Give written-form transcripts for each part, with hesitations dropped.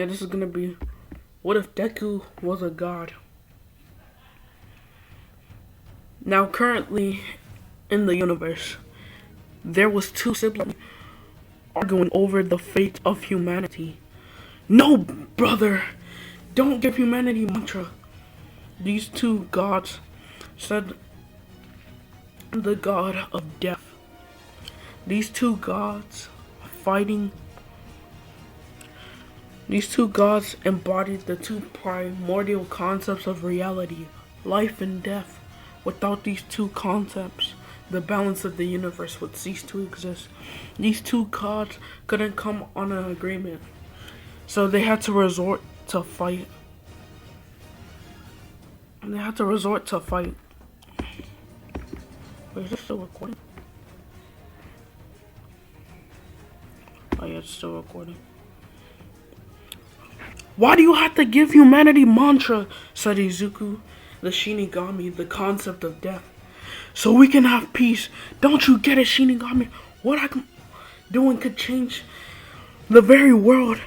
Yeah, this is gonna be, what if Deku was a god? Now, currently in the universe, there was two siblings arguing over the fate of humanity. No, brother, don't give humanity mantra. These two gods said the god of death. These two gods fighting. These two gods embodied the two primordial concepts of reality, life and death. Without these two concepts, the balance of the universe would cease to exist. These two gods couldn't come on an agreement, so they had to resort to fight. And they had to resort to fight. Wait, is this still recording? Oh yeah, it's still recording. Why do you have to give humanity mantra, said Izuku, the Shinigami, the concept of death, so we can have peace. Don't you get it, Shinigami? What I'm doing could change the very world.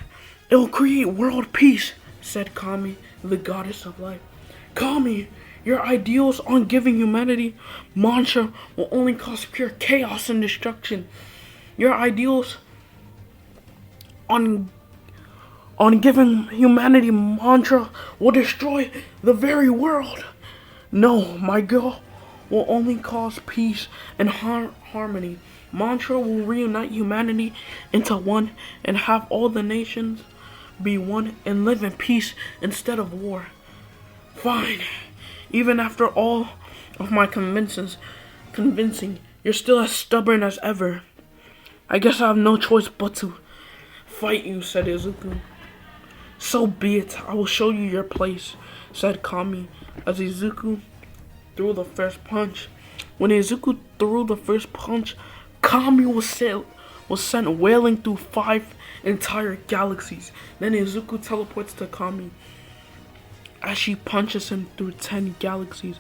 It will create world peace, said Kami, the goddess of life. Kami, your ideals on giving humanity mantra will only cause pure chaos and destruction. Your ideals on giving humanity mantra will destroy the very world. No, my girl will only cause peace and harmony. Mantra will reunite humanity into one and have all the nations be one and live in peace instead of war. Fine. Even after all of my convincing, you're still as stubborn as ever. I guess I have no choice but to fight you, said Izuku. So be it. I will show you your place, said Kami, as Izuku threw the first punch. When Izuku threw the first punch, Kami was sent wailing through 5 entire galaxies. Then Izuku teleports to Kami as she punches him through 10 galaxies.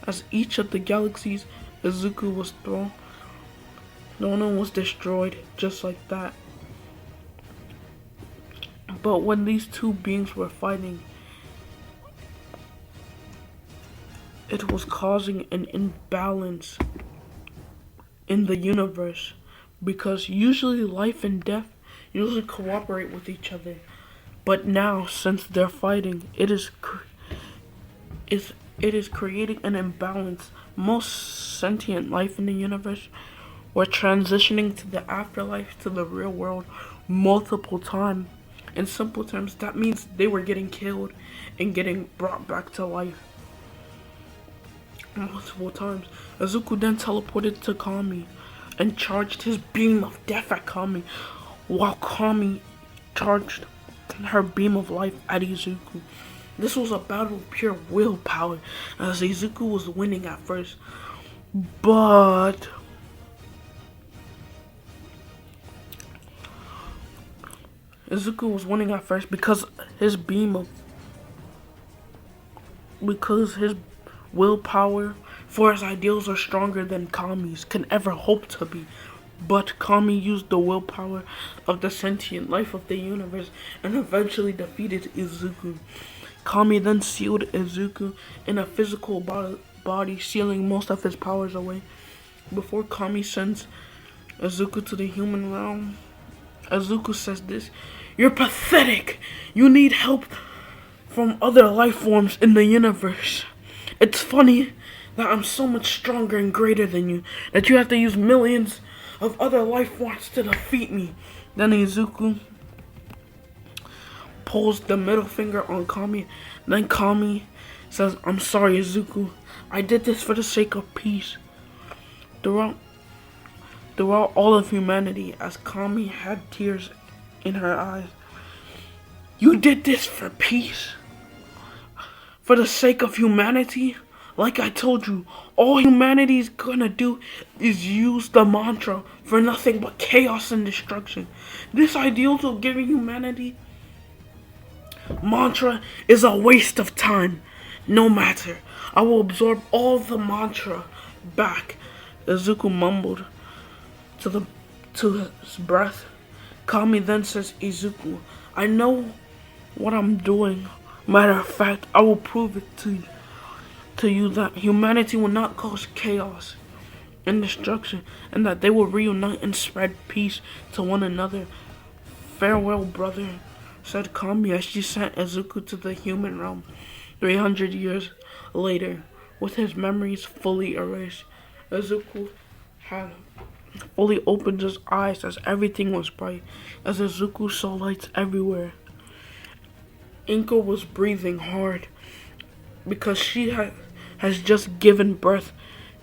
As each of the galaxies Izuku was thrown was destroyed just like that. But when these two beings were fighting, it was causing an imbalance in the universe, because usually life and death usually cooperate with each other. But now, since they're fighting, it is creating an imbalance. Most sentient life in the universe were transitioning to the afterlife, to the real world, multiple times. In simple terms, that means they were getting killed and getting brought back to life multiple times. Izuku then teleported to Kami and charged his beam of death at Kami, while Kami charged her beam of life at Izuku. This was a battle of pure willpower, as Izuku was winning at first, but Izuku was winning at first because his willpower for his ideals are stronger than Kami's can ever hope to be. But Kami used the willpower of the sentient life of the universe and eventually defeated Izuku. Kami then sealed Izuku in a physical body, sealing most of his powers away. Before Kami sends Izuku to the human realm, Izuku says this: "You're pathetic. You need help from other life forms in the universe. It's funny that I'm so much stronger and greater than you, that you have to use millions of other life forms to defeat me." Then Izuku pulls the middle finger on Kami. Then Kami says, "I'm sorry, Izuku. I did this for the sake of peace." Throughout all of humanity, as Kami had tears in her eyes, "You did this for peace? For the sake of humanity? Like I told you, all humanity's gonna do is use the mantra for nothing but chaos and destruction. This ideal of giving humanity mantra is a waste of time. No matter, I will absorb all the mantra back," Izuku mumbled to his breath. Kami then says, "Izuku, I know what I'm doing. Matter of fact, I will prove it to you that humanity will not cause chaos and destruction, and that they will reunite and spread peace to one another. Farewell, brother, said Kami as she sent Izuku to the human realm. 300 years later, with his memories fully erased, Izuku had fully opened his eyes as everything was bright, as Izuku saw lights everywhere. Inko was breathing hard because has just given birth.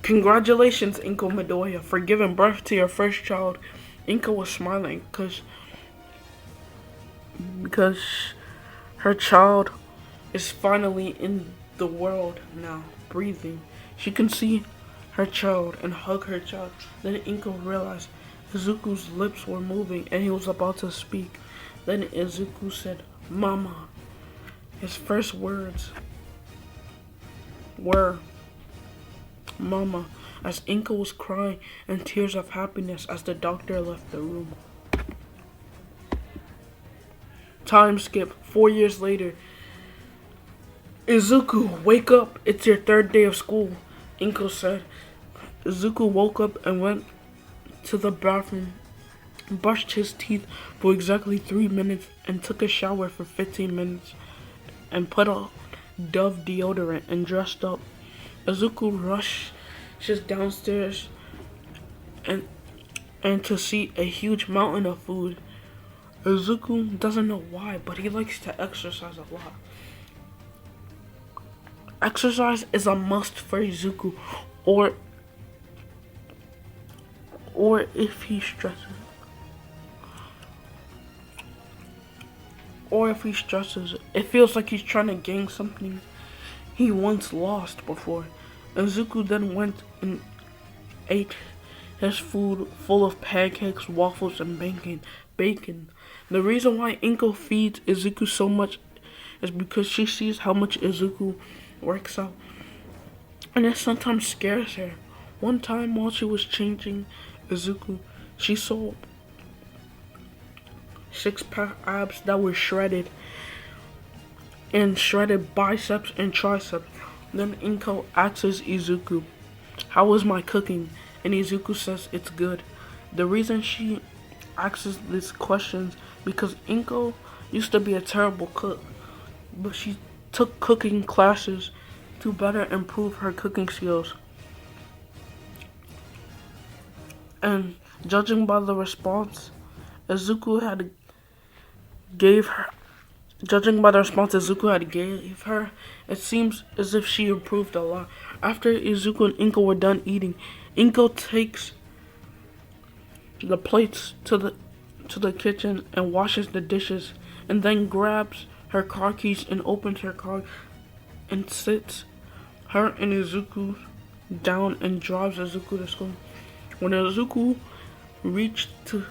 Congratulations, Inko Midoriya, for giving birth to your first child. Inko was smiling because her child is finally in the world now, breathing. She can see her child and hug her child. Then Inko realized Izuku's lips were moving and he was about to speak. Then Izuku said, "Mama." His first words were, "Mama," as Inko was crying in tears of happiness as the doctor left the room. Time skip, 4 years later. "Izuku, wake up. It's your third day of school," Inko said. Izuku woke up and went to the bathroom, brushed his teeth for exactly 3 minutes, and took a shower for 15 minutes, and put on Dove deodorant and dressed up. Izuku rushes downstairs and to see a huge mountain of food. Izuku doesn't know why, but he likes to exercise a lot. Exercise is a must for Izuku, or if he stresses. Or if he stresses, it feels like he's trying to gain something he once lost before. Izuku then went and ate his food full of pancakes, waffles, and bacon. The reason why Inko feeds Izuku so much is because she sees how much Izuku works out, and it sometimes scares her. One time while she was changing Izuku, she saw 6-pack abs that were shredded, and shredded biceps and triceps. Then Inko asks Izuku, "How was my cooking?" And Izuku says it's good. The reason she asks these questions because Inko used to be a terrible cook, but she took cooking classes to better improve her cooking skills. And judging by the response Izuku had gave her, it seems as if she improved a lot. After Izuku and Inko were done eating, Inko takes the plates to the kitchen and washes the dishes, and then grabs her car keys and opens her car and sits her and Izuku down and drives Izuku to school. When Izuku reached to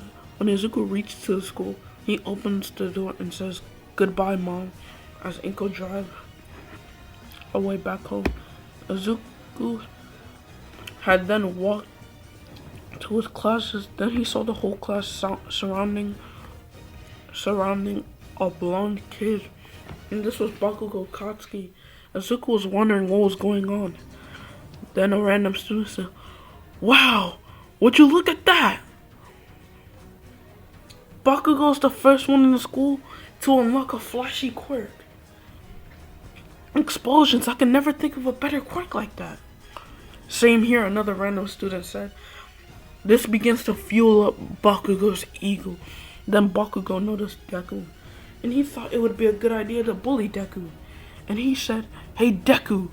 the school, he opens the door and says, "Goodbye, Mom," as Inko drives away back home. Izuku had then walked to his classes. Then he saw the whole class surrounding a blonde kid, and this was Bakugo Katsuki. Izuku was wondering what was going on. Then a random student said, "Wow, would you look at that? Bakugo's the first one in the school to unlock a flashy quirk. Explosions, I can never think of a better quirk like that." "Same here," another random student said. This begins to fuel up Bakugo's ego. Then Bakugo noticed Deku, and he thought it would be a good idea to bully Deku. And he said, "Hey Deku,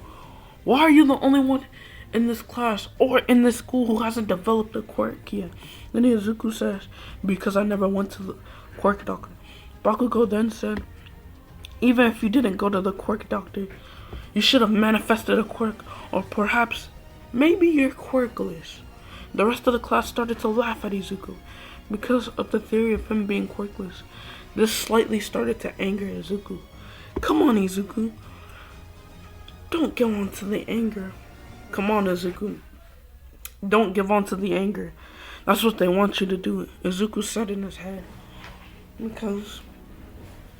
why are you the only one in this class or in this school who hasn't developed a quirk yet?" Then Izuku says, "Because I never went to the quirk doctor." Bakugo then said, "Even if you didn't go to the quirk doctor, you should have manifested a quirk, or perhaps, maybe you're quirkless." The rest of the class started to laugh at Izuku because of the theory of him being quirkless. This slightly started to anger Izuku. "Come on, Izuku. Don't give on to the anger. Come on, Izuku. Don't give on to the anger. That's what they want you to do," Izuku said in his head. Because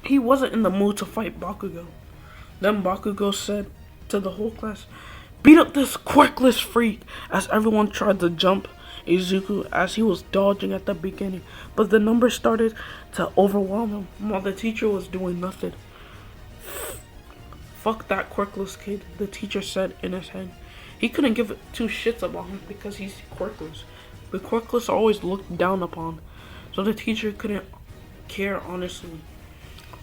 He wasn't in the mood to fight Bakugo. Then Bakugo said to the whole class, "Beat up this quirkless freak," as everyone tried to jump Izuku as he was dodging at the beginning, but the numbers started to overwhelm him while the teacher was doing nothing. "Fuck that quirkless kid," the teacher said in his head. He couldn't give two shits about him because he's quirkless. The quirkless are always looked down upon, so the teacher couldn't care honestly.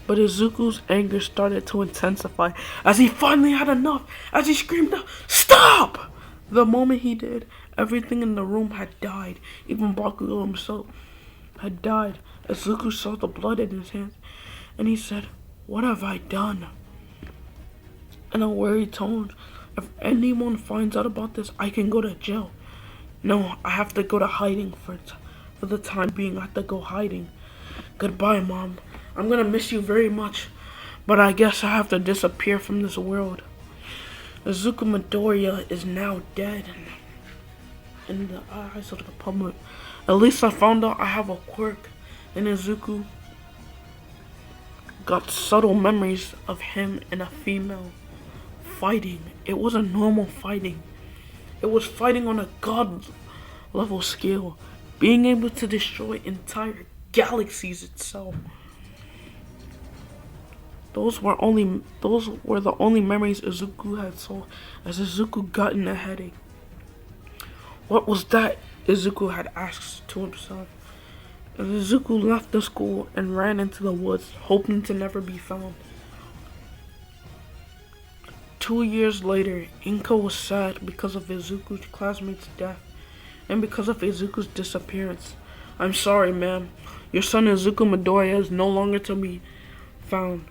But Izuku's anger started to intensify as he finally had enough, as he screamed out, "Stop!" The moment he did, everything in the room had died. Even Bakugo himself had died. Izuku saw the blood in his hands, and he said, "What have I done?" In a worried tone, "If anyone finds out about this, I can go to jail. No, I have to go to hiding for the time being. I have to go hiding. Goodbye, Mom. I'm gonna miss you very much, but I guess I have to disappear from this world." Izuku Midoriya is now dead in the eyes of the public. At least I found out I have a quirk, and Izuku got subtle memories of him and a female fighting. It wasn't normal fighting. It was fighting on a god level scale, being able to destroy entire galaxies itself. Those were the only memories Izuku had saw as Izuku got in a headache. What was that? Izuku had asked to himself. As Izuku left the school and ran into the woods, hoping to never be found. 2 years later, Inko was sad because of Izuku's classmate's death and because of Izuku's disappearance. "I'm sorry, ma'am. Your son Izuku Midoriya is no longer to be found.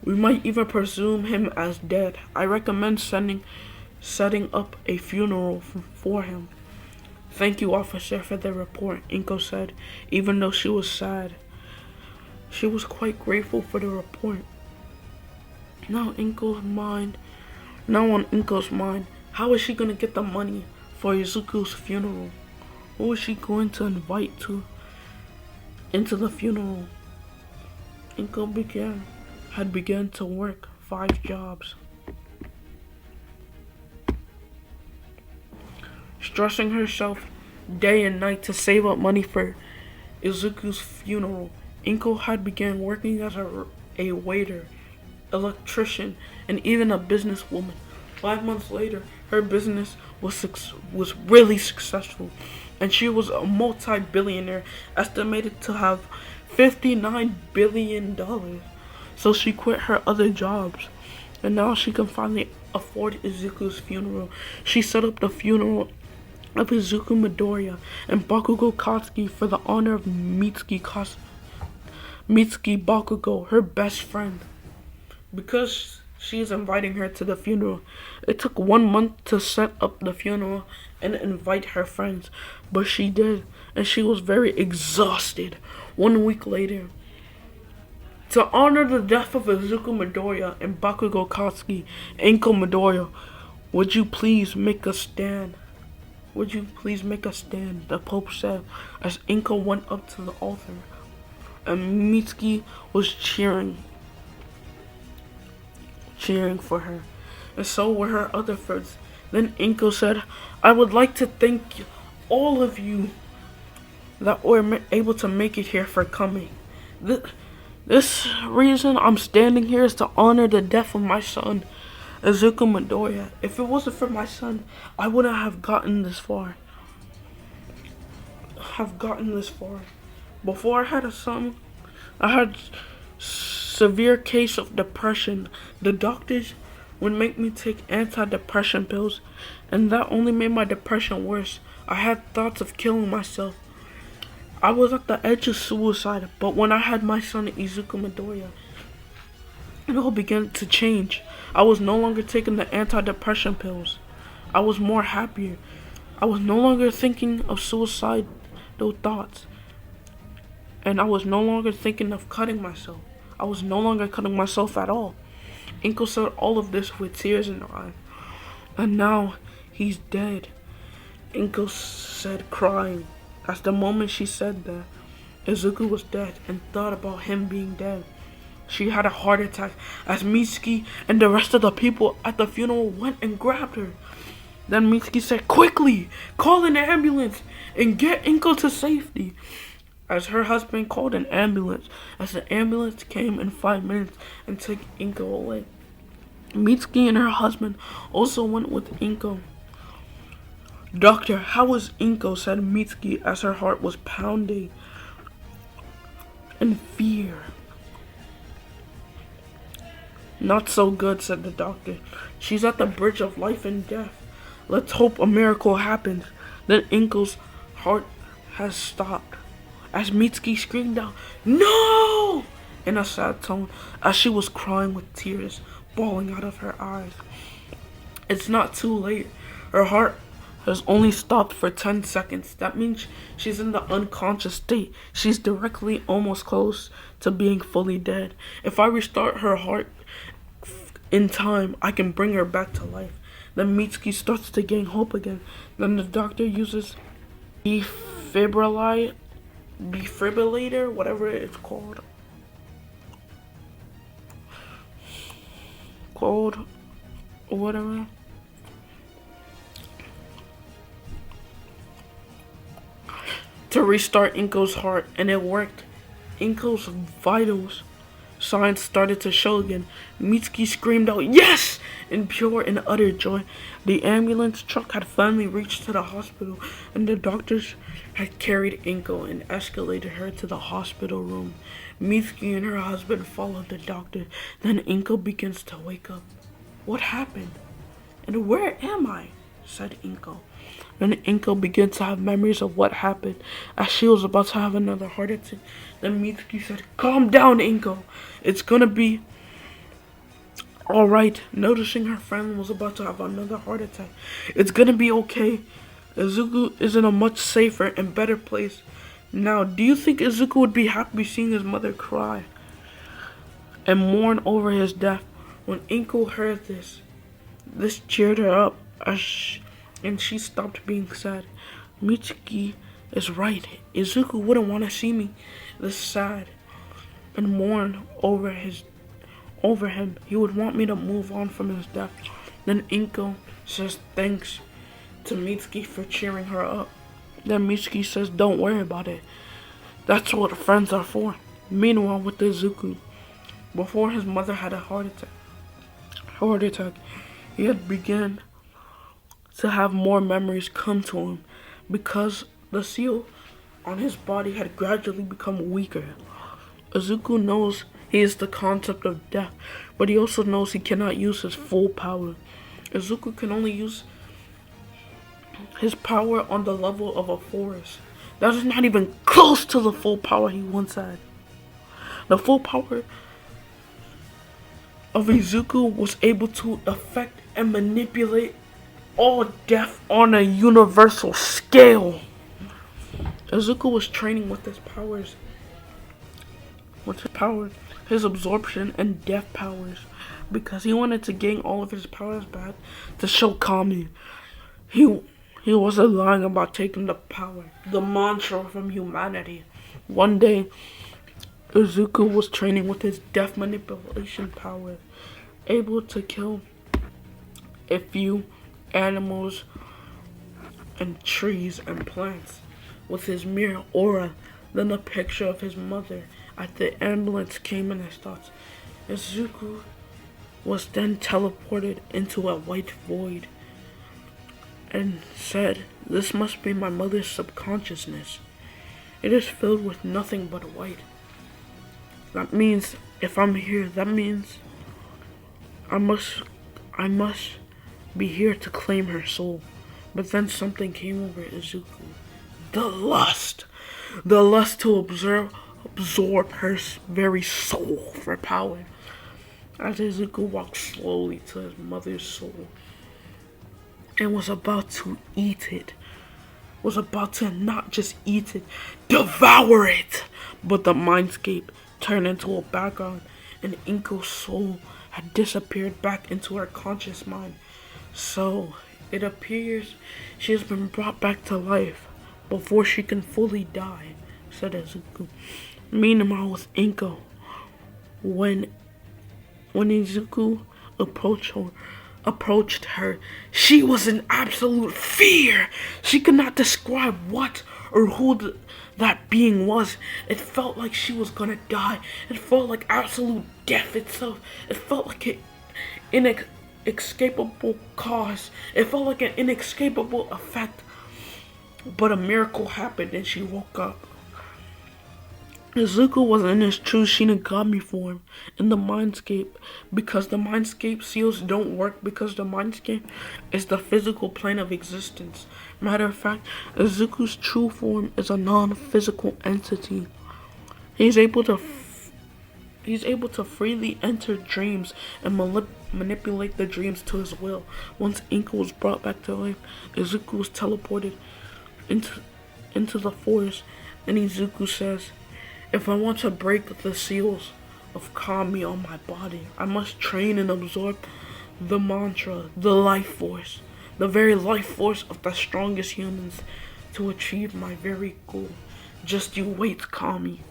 We might even presume him as dead. I recommend setting up a funeral for him." "Thank you, officer, for the report," Inko said, even though she was sad. She was quite grateful for the report. Now on Inko's mind, how is she going to get the money for Izuku's funeral? Who is she going to invite into the funeral? Inko had begun to work 5 jobs, stressing herself day and night to save up money for Izuku's funeral. Inko had begun working as a waiter, electrician, and even a businesswoman. 5 months later, her business was really successful, and she was a multi-billionaire, estimated to have $59 billion. So she quit her other jobs, and now she can finally afford Izuku's funeral. She set up the funeral of Izuku Midoriya and Bakugo Katsuki for the honor of Mitsuki Bakugo, her best friend. Because she is inviting her to the funeral, it took 1 month to set up the funeral and invite her friends, but she did, and she was very exhausted. 1 week later, to honor the death of Izuku Midoriya and Bakugo Katsuki, Inko Midoriya, would you please make a stand? Would you please make a stand? The Pope said as Inko went up to the altar, and Mitsuki was cheering for her, and so were her other friends. Then Inko said, "I would like to thank all of you that were able to make it here for coming. This reason I'm standing here is to honor the death of my son, Izuku Midoriya. If it wasn't for my son, I wouldn't have gotten this far. Before I had a son, I had severe case of depression. The doctors would make me take antidepressant pills, and that only made my depression worse. I had thoughts of killing myself. I was at the edge of suicide, but when I had my son Izuku Midoriya, it all began to change. I was no longer taking the antidepressant pills. I was more happier. I was no longer thinking of suicidal thoughts. And I was no longer thinking of cutting myself. I was no longer cutting myself at all." Inko said all of this with tears in her eyes. "And now he's dead," Inko said, crying. At the moment she said that, Izuku was dead and thought about him being dead. she had a heart attack as Mitsuki and the rest of the people at the funeral went and grabbed her. Then Mitsuki said, "Quickly, call an ambulance and get Inko to safety." As her husband called an ambulance, as the ambulance came in 5 minutes and took Inko away. Mitsuki and her husband also went with Inko. "Doctor, how is Inko?" said Mitsuki as her heart was pounding in fear. "Not so good," said the doctor. "She's at the bridge of life and death. Let's hope a miracle happens." Then Inko's heart has stopped as Mitsuki screamed out, "No!" in a sad tone as she was crying with tears falling out of her eyes. It's not too late. Her heart has only stopped for 10 seconds. That means she's in the unconscious state. She's directly almost close to being fully dead. If I restart her heart in time, I can bring her back to life. Then Mitsuki starts to gain hope again. Then the doctor uses defibrillator, whatever it's called. Whatever. To restart Inko's heart, and it worked. Inko's vitals signs started to show again. Mitsuki screamed out, "Yes!" in pure and utter joy. The ambulance truck had finally reached to the hospital, and the doctors had carried Inko and escalated her to the hospital room. Mitsuki and her husband followed the doctor. Then Inko begins to wake up. "What happened? And where am I?" said Inko. Then Inko began to have memories of what happened as she was about to have another heart attack. Then Mitsuki said, "Calm down, Inko. It's gonna be alright." Noticing her friend was about to have another heart attack. "It's gonna be okay. Izuku is in a much safer and better place now. Do you think Izuku would be happy seeing his mother cry and mourn over his death?" When Inko heard this cheered her up and she stopped being sad. "Mitsuki is right. Izuku wouldn't want to see me this sad and mourn over him. He would want me to move on from his death." Then Inko says thanks to Mitsuki for cheering her up. Then Mitsuki says, "Don't worry about it. That's what friends are for." Meanwhile, with Izuku, before his mother had a heart attack, he had begun to have more memories come to him because the seal on his body had gradually become weaker. Izuku knows he is the concept of death, but he also knows he cannot use his full power. Izuku can only use his power on the level of a forest. That is not even close to the full power he once had. The full power of Izuku was able to affect and manipulate all death on a universal scale. Izuku was training with his powers, his absorption and death powers, because he wanted to gain all of his powers back to show Kami. He wasn't lying about taking the power, the mantra from humanity. One day, Izuku was training with his death manipulation power, able to kill a few animals and trees and plants with his mere aura. Then a picture of his mother at the ambulance came in his thoughts. Izuku was then teleported into a white void and said, "This must be my mother's subconsciousness. It is filled with nothing but white. That means if I'm here, that means I must be here to claim her soul." But then something came over Izuku. The lust to absorb her very soul for power. As Izuku walked slowly to his mother's soul and was about to eat it, was about to not just eat it, devour it. But the mindscape turned into a background, and Inko's soul had disappeared back into her conscious mind. "So, it appears she has been brought back to life before she can fully die," said Izuku. Meanwhile, with Inko, When Izuku approached her, she was in absolute fear. She could not describe what or who that being was. It felt like she was gonna die. It felt like absolute death itself. It felt like an inescapable cause. It felt like an inescapable effect. But a miracle happened and she woke up. Izuku was in his true Shinigami form in the Mindscape, because the Mindscape seals don't work, because the Mindscape is the physical plane of existence. Matter of fact, Izuku's true form is a non-physical entity. He's able to freely enter dreams and manipulate the dreams to his will. Once Inko was brought back to life, Izuku was teleported into the forest, and Izuku says, "If I want to break the seals of Kami on my body, I must train and absorb the mantra, the life force, the very life force of the strongest humans to achieve my very goal. Just you wait, Kami.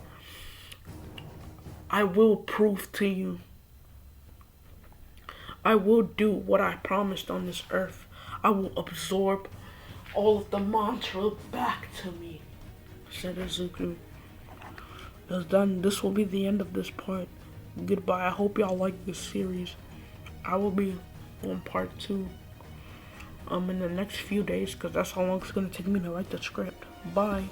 I will prove to you. I will do what I promised on this earth. I will absorb all of the mantra back to me," said Izuku. That's done. This will be the end of this part. Goodbye. I hope y'all like this series. I will be on part 2 in the next few days, because that's how long it's going to take me to write the script. Bye.